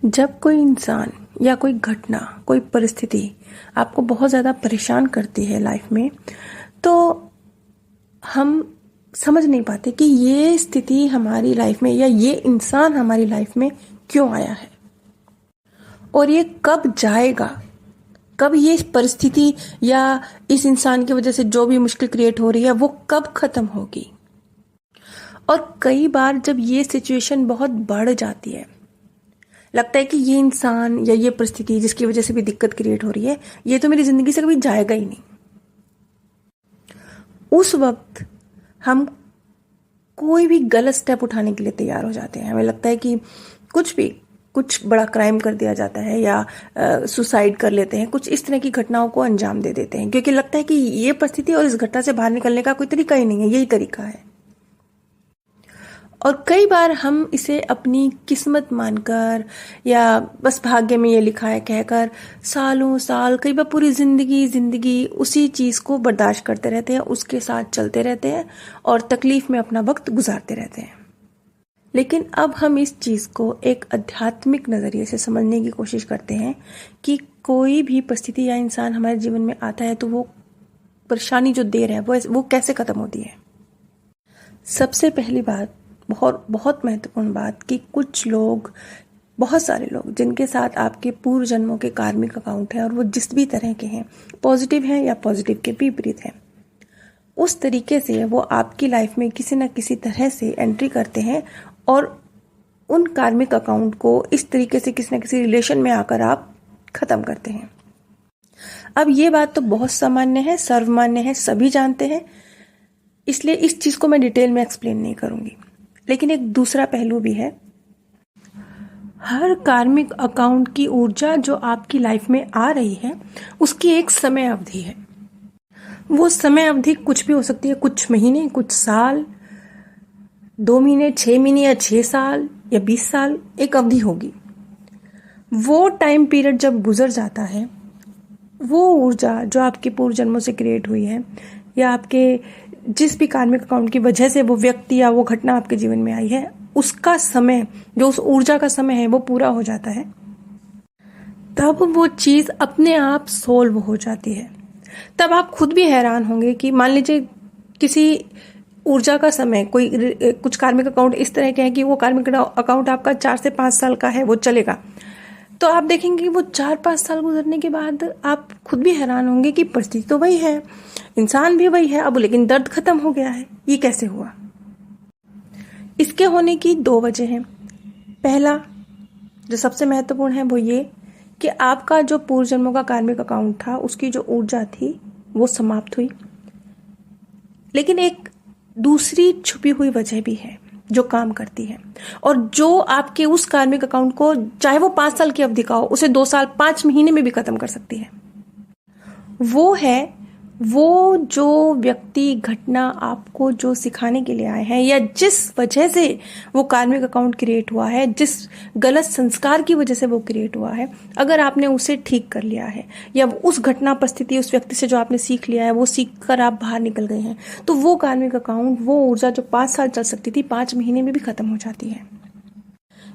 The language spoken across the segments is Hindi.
जब कोई इंसान या कोई घटना, कोई परिस्थिति आपको बहुत ज़्यादा परेशान करती है लाइफ में, तो हम समझ नहीं पाते कि ये स्थिति हमारी लाइफ में या ये इंसान हमारी लाइफ में क्यों आया है और ये कब जाएगा। कब ये परिस्थिति या इस इंसान की वजह से जो भी मुश्किल क्रिएट हो रही है वो कब खत्म होगी। और कई बार जब ये सिचुएशन बहुत बढ़ जाती है, लगता है कि ये इंसान या ये परिस्थिति जिसकी वजह से भी दिक्कत क्रिएट हो रही है, ये तो मेरी जिंदगी से कभी जाएगा ही नहीं। उस वक्त हम कोई भी गलत स्टेप उठाने के लिए तैयार हो जाते हैं। हमें लगता है कि कुछ बड़ा क्राइम कर दिया जाता है या सुसाइड कर लेते हैं, कुछ इस तरह की घटनाओं को अंजाम दे देते हैं, क्योंकि लगता है कि ये परिस्थिति और इस घटना से बाहर निकलने का कोई तरीका ही नहीं है, यही तरीका है। और कई बार हम इसे अपनी किस्मत मानकर या बस भाग्य में ये लिखा है कहकर सालों साल, कई बार पूरी जिंदगी उसी चीज़ को बर्दाश्त करते रहते हैं, उसके साथ चलते रहते हैं और तकलीफ में अपना वक्त गुजारते रहते हैं। लेकिन अब हम इस चीज़ को एक आध्यात्मिक नज़रिए से समझने की कोशिश करते हैं कि कोई भी परिस्थिति या इंसान हमारे जीवन में आता है तो वो परेशानी जो दे रहा है वो कैसे ख़त्म होती है। सबसे पहली बात, बहुत महत्वपूर्ण बात, कि बहुत सारे लोग जिनके साथ आपके पूर्व जन्मों के कार्मिक अकाउंट हैं और वो जिस भी तरह के हैं, पॉजिटिव हैं या पॉजिटिव के विपरीत हैं, उस तरीके से वो आपकी लाइफ में किसी न किसी तरह से एंट्री करते हैं और उन कार्मिक अकाउंट को इस तरीके से किसी न किसी रिलेशन में आकर आप खत्म करते हैं। अब ये बात तो बहुत सामान्य है, सर्वमान्य है, सभी जानते हैं, इसलिए इस चीज़ को मैं डिटेल में एक्सप्लेन नहीं करूंगी। लेकिन एक दूसरा पहलू भी है। हर कार्मिक अकाउंट की ऊर्जा जो आपकी लाइफ में आ रही है उसकी एक समय अवधि है। वो समय अवधि कुछ भी हो सकती है, कुछ महीने, कुछ साल, 2 महीने, 6 महीने या 6 साल या 20 साल, एक अवधि होगी। वो टाइम पीरियड जब गुजर जाता है, वो ऊर्जा जो आपके पूर्व जन्मों से क्रिएट हुई है या आपके जिस भी कार्मिक अकाउंट की वजह से वो व्यक्ति या वो घटना आपके जीवन में आई है, उसका समय, जो उस ऊर्जा का समय है, वो पूरा हो जाता है। तब वो चीज़ अपने आप सोल्व हो जाती है। तब आप खुद भी हैरान होंगे कि मान लीजिए किसी ऊर्जा का समय, कुछ कार्मिक अकाउंट इस तरह के हैं कि वो कार्मिक अकाउंट आपका 4 से 5 साल का है, वो चलेगा। तो आप देखेंगे कि वो 4-5 साल गुजरने के बाद आप खुद भी हैरान होंगे कि परिस्थिति तो वही है, इंसान भी वही है, अब लेकिन दर्द खत्म हो गया है। ये कैसे हुआ? इसके होने की 2 वजह हैं। पहला, जो सबसे महत्वपूर्ण है, वो ये कि आपका जो पूर्व जन्मों का कार्मिक अकाउंट था, उसकी जो ऊर्जा थी वो समाप्त हुई। लेकिन एक दूसरी छुपी हुई वजह भी है जो काम करती है और जो आपके उस कार्मिक अकाउंट को, चाहे वो 5 साल की अवधि का हो, उसे 2 साल 5 महीने में भी खत्म कर सकती है। वो जो व्यक्ति, घटना आपको जो सिखाने के लिए आए हैं या जिस वजह से वो कार्मिक अकाउंट क्रिएट हुआ है, जिस गलत संस्कार की वजह से वो क्रिएट हुआ है, अगर आपने उसे ठीक कर लिया है या उस घटना, परिस्थिति, उस व्यक्ति से जो आपने सीख लिया है वो सीख कर आप बाहर निकल गए हैं, तो वो कार्मिक अकाउंट, वो ऊर्जा जो 5 साल चल सकती थी, 5 महीने में भी खत्म हो जाती है।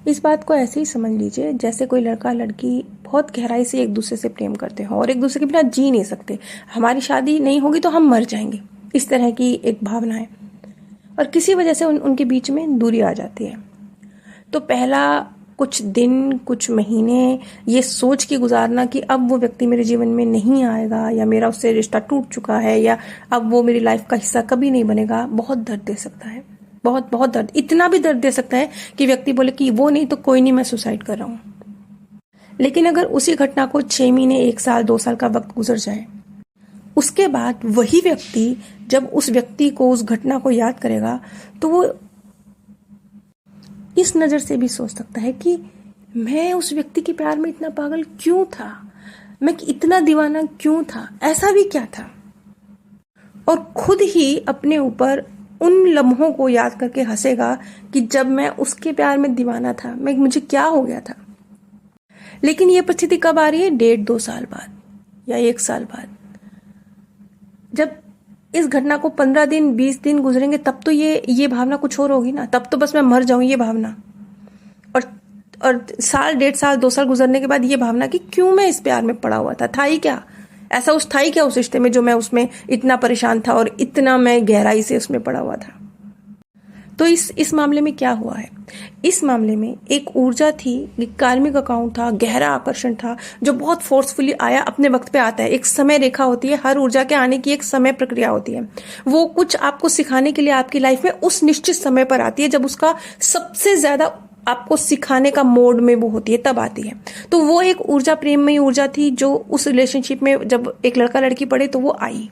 इस बात को ऐसे ही समझ लीजिए जैसे कोई लड़का लड़की बहुत गहराई से एक दूसरे से प्रेम करते हो और एक दूसरे के बिना जी नहीं सकते, हमारी शादी नहीं होगी तो हम मर जाएंगे, इस तरह की एक भावना है, और किसी वजह से उनके बीच में दूरी आ जाती है। तो पहला कुछ दिन, कुछ महीने ये सोच के गुजारना कि अब वो व्यक्ति मेरे जीवन में नहीं आएगा या मेरा उससे रिश्ता टूट चुका है या अब वो मेरी लाइफ का हिस्सा कभी नहीं बनेगा, बहुत दर्द दे सकता है। बहुत दर्द, इतना भी दर्द दे सकता है कि व्यक्ति बोले कि वो नहीं तो कोई नहीं, मैं सुसाइड कर रहा हूं। लेकिन अगर उसी घटना को 6 महीने, 1 साल, 2 साल का वक्त गुजर जाए, उसके बाद वही व्यक्ति जब उस व्यक्ति को, उस घटना को याद करेगा, तो वो इस नजर से भी सोच सकता है कि मैं उस व्यक्ति के प्यार में इतना पागल क्यों था, मैं इतना दीवाना क्यों था, ऐसा भी क्या था, और खुद ही अपने ऊपर उन लम्हों को याद करके हंसेगा कि जब मैं उसके प्यार में दीवाना था, मुझे क्या हो गया था। लेकिन ये परिस्थिति कब आ रही है? 1.5-2 साल बाद या 1 साल बाद, जब इस घटना को 15 दिन, 20 दिन गुजरेंगे, तब तो ये भावना कुछ और होगी ना, तब तो बस मैं मर जाऊं, ये भावना। और और साल, 1.5 साल, 2 साल गुजरने के बाद ये भावना कि क्यों मैं इस प्यार में पड़ा हुआ था ही क्या, ऐसा था ही क्या उस रिश्ते में जो मैं उसमें इतना परेशान था और इतना मैं गहराई से उसमें पड़ा हुआ था। तो इस मामले में क्या हुआ है, इस मामले में एक ऊर्जा थी, एक कार्मिक अकाउंट था, गहरा आकर्षण था जो बहुत फोर्सफुली आया, अपने वक्त पे आता है। एक समय रेखा होती है, हर ऊर्जा के आने की एक समय प्रक्रिया होती है। वो कुछ आपको सिखाने के लिए आपकी लाइफ में उस निश्चित समय पर आती है, जब उसका सबसे ज्यादा आपको सिखाने का मोड में वो होती है, तब आती है। तो वो एक ऊर्जा प्रेममयी ऊर्जा थी जो उस रिलेशनशिप में जब एक लड़का लड़की पड़े तो वो आई,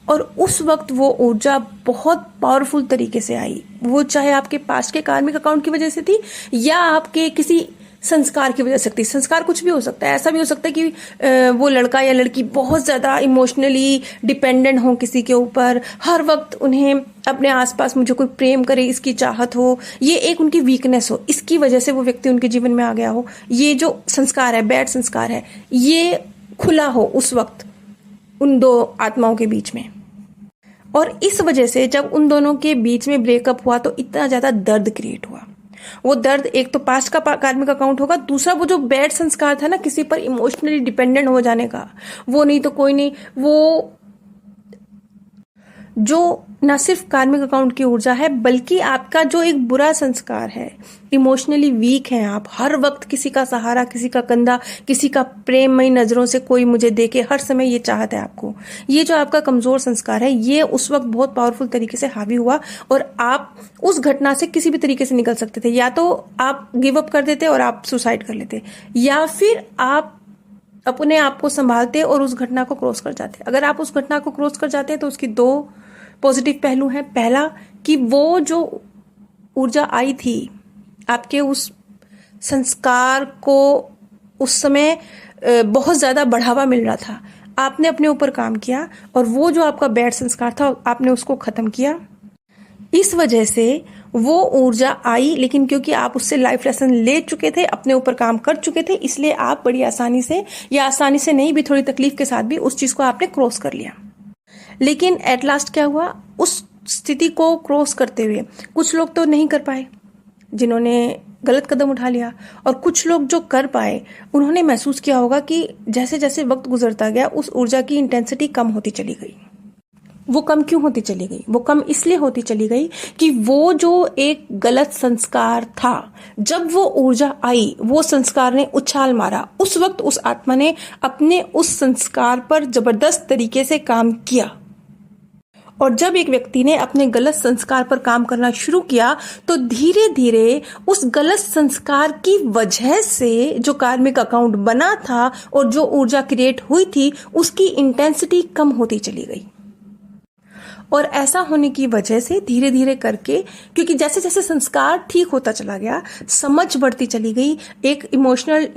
और उस वक्त वो ऊर्जा बहुत पावरफुल तरीके से आई। वो चाहे आपके पास्ट के कार्मिक अकाउंट की वजह से थी या आपके किसी संस्कार की वजह से थी। संस्कार कुछ भी हो सकता है, ऐसा भी हो सकता है कि वो लड़का या लड़की बहुत ज्यादा इमोशनली डिपेंडेंट हो किसी के ऊपर, हर वक्त उन्हें अपने आसपास मुझे कोई प्रेम करे इसकी चाहत हो, ये एक उनकी वीकनेस हो, इसकी वजह से वो व्यक्ति उनके जीवन में आ गया हो। ये जो संस्कार है, बैड संस्कार है, ये खुला हो उस वक्त उन दो आत्माओं के बीच में, और इस वजह से जब उन दोनों के बीच में ब्रेकअप हुआ तो इतना ज्यादा दर्द क्रिएट हुआ। वो दर्द एक तो पास्ट का कार्मिक अकाउंट होगा, दूसरा वो जो बैड संस्कार था ना किसी पर इमोशनली डिपेंडेंट हो जाने का, वो नहीं तो कोई नहीं, वो जो न सिर्फ कार्मिक अकाउंट की ऊर्जा है बल्कि आपका जो एक बुरा संस्कार है, इमोशनली वीक हैं आप, हर वक्त किसी का सहारा, किसी का कंधा, किसी का प्रेममयी नजरों से कोई मुझे देखे, हर समय ये चाहत है आपको, ये जो आपका कमजोर संस्कार है ये उस वक्त बहुत पावरफुल तरीके से हावी हुआ, और आप उस घटना से किसी भी तरीके से निकल सकते थे। या तो आप गिव अप कर देते और आप सुसाइड कर लेते, या फिर आप अपने आप को संभालते और उस घटना को क्रॉस कर जाते। अगर आप उस घटना को क्रॉस कर जाते हैं तो उसकी दो पॉजिटिव पहलू हैं। पहला कि वो जो ऊर्जा आई थी, आपके उस संस्कार को उस समय बहुत ज्यादा बढ़ावा मिल रहा था, आपने अपने ऊपर काम किया और वो जो आपका बैड संस्कार था आपने उसको खत्म किया। इस वजह से वो ऊर्जा आई, लेकिन क्योंकि आप उससे लाइफ लेसन ले चुके थे, अपने ऊपर काम कर चुके थे, इसलिए आप बड़ी आसानी से, या आसानी से नहीं भी थोड़ी तकलीफ के साथ भी, उस चीज को आपने क्रॉस कर लिया। लेकिन एट लास्ट क्या हुआ, उस स्थिति को क्रॉस करते हुए कुछ लोग तो नहीं कर पाए जिन्होंने गलत कदम उठा लिया, और कुछ लोग जो कर पाए उन्होंने महसूस किया होगा कि जैसे जैसे वक्त गुजरता गया उस ऊर्जा की इंटेंसिटी कम होती चली गई। वो कम क्यों होती चली गई? वो कम इसलिए होती चली गई कि वो जो एक गलत संस्कार था, जब वो ऊर्जा आई, वो संस्कार ने उछाल मारा, उस वक्त उस आत्मा ने अपने उस संस्कार पर जबरदस्त तरीके से काम किया। और जब एक व्यक्ति ने अपने गलत संस्कार पर काम करना शुरू किया तो धीरे धीरे उस गलत संस्कार की वजह से जो कार्मिक अकाउंट बना था और जो ऊर्जा क्रिएट हुई थी उसकी इंटेंसिटी कम होती चली गई। और ऐसा होने की वजह से धीरे धीरे करके, क्योंकि जैसे जैसे संस्कार ठीक होता चला गया, समझ बढ़ती चली गई, एक इमोशनल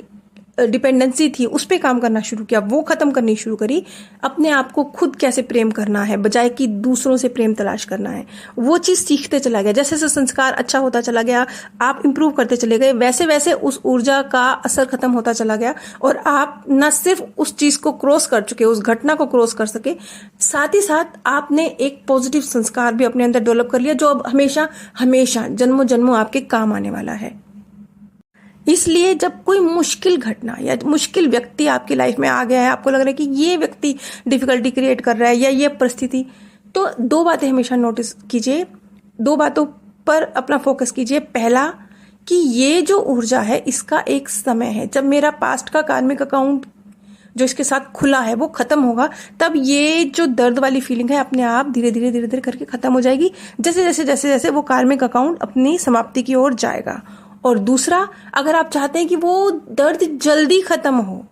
डिपेंडेंसी थी उस पे काम करना शुरू किया, वो खत्म करनी शुरू करी। अपने आप को खुद कैसे प्रेम करना है बजाय कि दूसरों से प्रेम तलाश करना है, वो चीज सीखते चला गया। जैसे जैसे संस्कार अच्छा होता चला गया, आप इंप्रूव करते चले गए, वैसे वैसे उस ऊर्जा का असर खत्म होता चला गया और आप न सिर्फ उस चीज को क्रॉस कर चुके, उस घटना को क्रॉस कर सके, साथ ही साथ आपने एक पॉजिटिव संस्कार भी अपने अंदर डेवलप कर लिया जो अब हमेशा हमेशा जन्मों जन्मों आपके काम आने वाला है। इसलिए जब कोई मुश्किल घटना या मुश्किल व्यक्ति आपकी लाइफ में आ गया है, आपको लग रहा है कि ये व्यक्ति डिफिकल्टी क्रिएट कर रहा है या ये परिस्थिति, तो दो बातें हमेशा नोटिस कीजिए, दो बातों पर अपना फोकस कीजिए। पहला कि ये जो ऊर्जा है इसका एक समय है, जब मेरा पास्ट का कार्मिक अकाउंट जो इसके साथ खुला है वो खत्म होगा, तब ये जो दर्द वाली फीलिंग है अपने आप धीरे धीरे करके खत्म हो जाएगी, जैसे जैसे जैसे जैसे वो कार्मिक अकाउंट अपनी समाप्ति की ओर जाएगा। और दूसरा, अगर आप चाहते हैं कि वो दर्द जल्दी खत्म हो,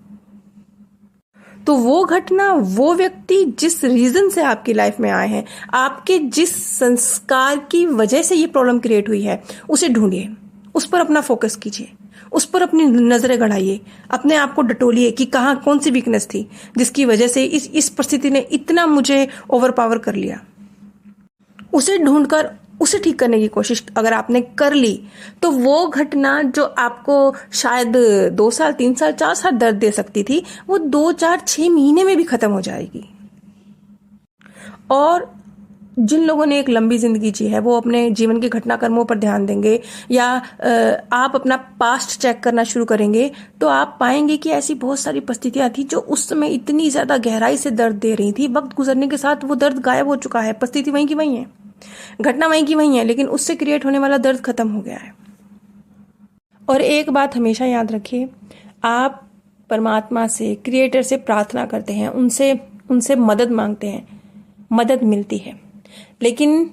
तो वो घटना, वो व्यक्ति जिस रीजन से आपकी लाइफ में आए हैं, आपके जिस संस्कार की वजह से ये प्रॉब्लम क्रिएट हुई है, उसे ढूंढिए, उस पर अपना फोकस कीजिए, उस पर अपनी नजरें गड़ाइए, अपने आप को डटोलिए कि कहाँ कौन सी वीकनेस थी जिसकी वजह से इस परिस्थिति ने इतना मुझे ओवरपावर कर लिया। उसे ढूंढकर उसे ठीक करने की कोशिश अगर आपने कर ली तो वो घटना जो आपको शायद 2 साल 3 साल 4 साल दर्द दे सकती थी, वो 2 4 6 महीने में भी खत्म हो जाएगी। और जिन लोगों ने एक लंबी जिंदगी जी है वो अपने जीवन के घटनाक्रमों पर ध्यान देंगे, या आप अपना पास्ट चेक करना शुरू करेंगे, तो आप पाएंगे कि ऐसी बहुत सारी परिस्थितियां थी जो उस समय इतनी ज्यादा गहराई से दर्द दे रही थी। वक्त गुजरने के साथ वो दर्द गायब हो चुका है, परिस्थिति वहीं की वहीं है, घटना वहीं की वहीं है, लेकिन उससे क्रिएट होने वाला दर्द खत्म हो गया है। और एक बात हमेशा याद रखिए, आप परमात्मा से, क्रिएटर से प्रार्थना करते हैं, उनसे उनसे मदद मांगते हैं, मदद मिलती है, लेकिन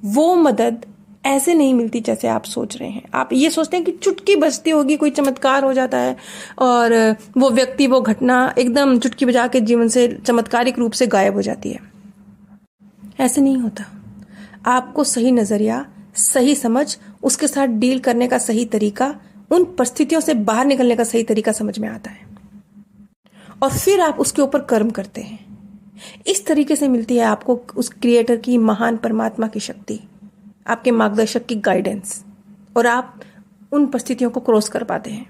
वो मदद ऐसे नहीं मिलती जैसे आप सोच रहे हैं। आप ये सोचते हैं कि चुटकी बजती होगी, कोई चमत्कार हो जाता है और वो व्यक्ति, वो घटना एकदम चुटकी बजा के जीवन से चमत्कारिक रूप से गायब हो जाती है। ऐसे नहीं होता। आपको सही नजरिया, सही समझ, उसके साथ डील करने का सही तरीका, उन परिस्थितियों से बाहर निकलने का सही तरीका समझ में आता है, और फिर आप उसके ऊपर कर्म करते हैं। इस तरीके से मिलती है आपको उस क्रिएटर की, महान परमात्मा की शक्ति, आपके मार्गदर्शक की गाइडेंस, और आप उन परिस्थितियों को क्रॉस कर पाते हैं।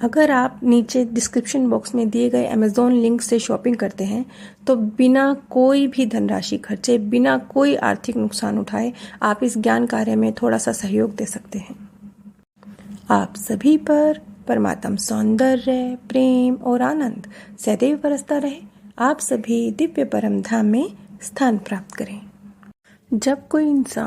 अगर आप नीचे डिस्क्रिप्शन बॉक्स में दिए गए अमेज़ॉन लिंक से शॉपिंग करते हैं तो बिना कोई भी धनराशि खर्चे, बिना कोई आर्थिक नुकसान उठाए, आप इस ज्ञान कार्य में थोड़ा सा सहयोग दे सकते हैं। आप सभी पर परमात्म सौंदर्य, प्रेम और आनंद सदैव बरसता रहे। आप सभी दिव्य परम धाम में स्थान प्राप्त करें। जब कोई इंसान